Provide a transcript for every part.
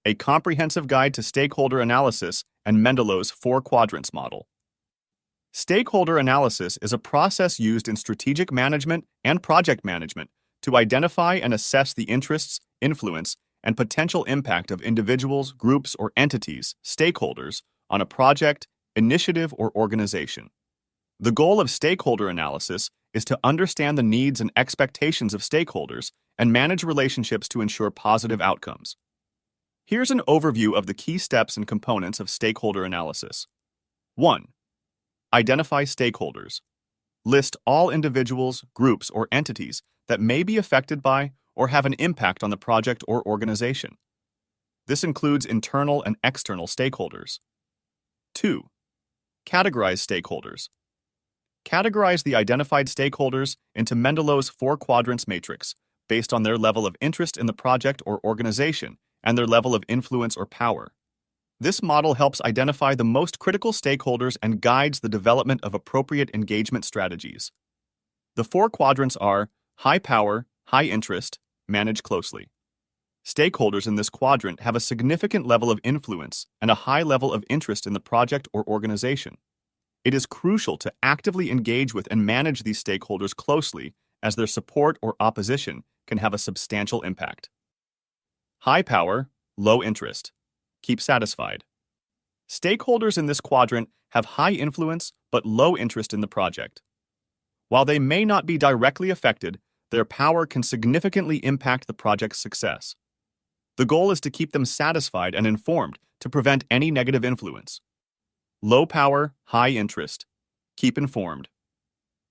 a comprehensive guide to stakeholder analysis and Mendelow's 4 quadrants model. Stakeholder analysis is a process used in strategic management and project management to identify and assess the interests, influence, and potential impact of individuals, groups, or entities, stakeholders, on a project, initiative, or organization. The goal of stakeholder analysis is to understand the needs and expectations of stakeholders and manage relationships to ensure positive outcomes. Here's an overview of the key steps and components of stakeholder analysis. 1. Identify stakeholders. List all individuals, groups, or entities that may be affected by or have an impact on the project or organization. This includes internal and external stakeholders. 2. Categorize stakeholders. Categorize the identified stakeholders into Mendelow's 4 quadrants matrix based on their level of interest in the project or organization and their level of influence or power. This model helps identify the most critical stakeholders and guides the development of appropriate engagement strategies. The 4 quadrants are high power, high interest, manage closely. Stakeholders in this quadrant have a significant level of influence and a high level of interest in the project or organization. It is crucial to actively engage with and manage these stakeholders closely, as their support or opposition can have a substantial impact. High power, low interest. Keep satisfied. Stakeholders in this quadrant have high influence but low interest in the project. While they may not be directly affected, their power can significantly impact the project's success. The goal is to keep them satisfied and informed to prevent any negative influence. Low power, high interest. Keep informed.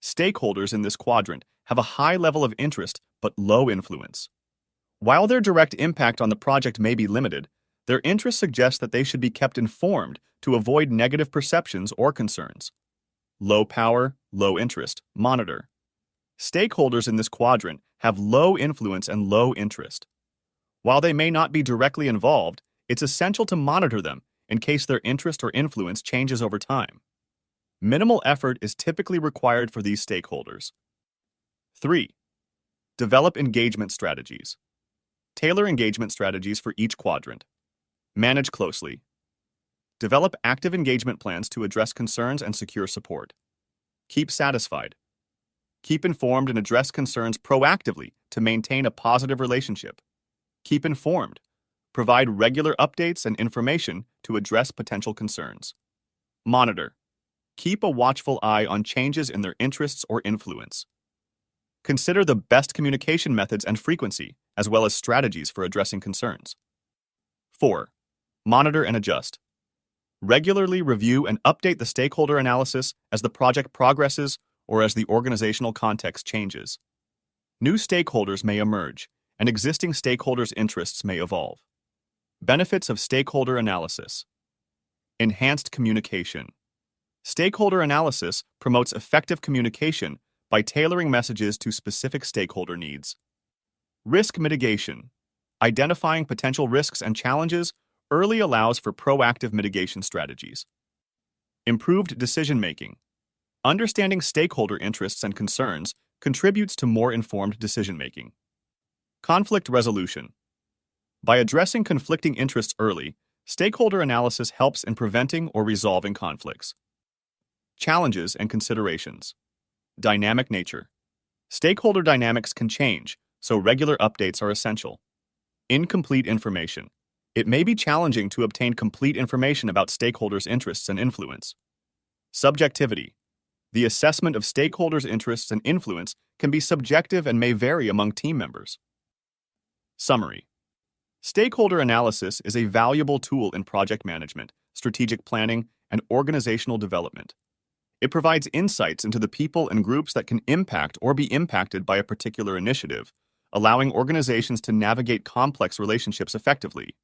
Stakeholders in this quadrant have a high level of interest but low influence. While their direct impact on the project may be limited, their interest suggests that they should be kept informed to avoid negative perceptions or concerns. Low power, low interest. Monitor. Stakeholders in this quadrant have low influence and low interest. While they may not be directly involved, it's essential to monitor them in case their interest or influence changes over time. Minimal effort is typically required for these stakeholders. 3. Develop engagement strategies. Tailor engagement strategies for each quadrant. Manage closely. Develop active engagement plans to address concerns and secure support. Keep satisfied. Keep informed and address concerns proactively to maintain a positive relationship. Keep informed. Provide regular updates and information to address potential concerns. Monitor. Keep a watchful eye on changes in their interests or influence. Consider the best communication methods and frequency, as well as strategies for addressing concerns. 4. Monitor and adjust. Regularly review and update the stakeholder analysis as the project progresses or as the organizational context changes. New stakeholders may emerge, and existing stakeholders' interests may evolve. Benefits of stakeholder analysis. Enhanced communication. Stakeholder analysis promotes effective communication by tailoring messages to specific stakeholder needs. Risk mitigation. Identifying potential risks and challenges early allows for proactive mitigation strategies. Improved decision-making. Understanding stakeholder interests and concerns contributes to more informed decision-making. Conflict resolution. By addressing conflicting interests early, stakeholder analysis helps in preventing or resolving conflicts. Challenges and considerations. Dynamic nature. Stakeholder dynamics can change, so regular updates are essential. Incomplete information. It may be challenging to obtain complete information about stakeholders' interests and influence. Subjectivity. The assessment of stakeholders' interests and influence can be subjective and may vary among team members. Summary. Stakeholder analysis is a valuable tool in project management, strategic planning, and organizational development. It provides insights into the people and groups that can impact or be impacted by a particular initiative, allowing organizations to navigate complex relationships effectively.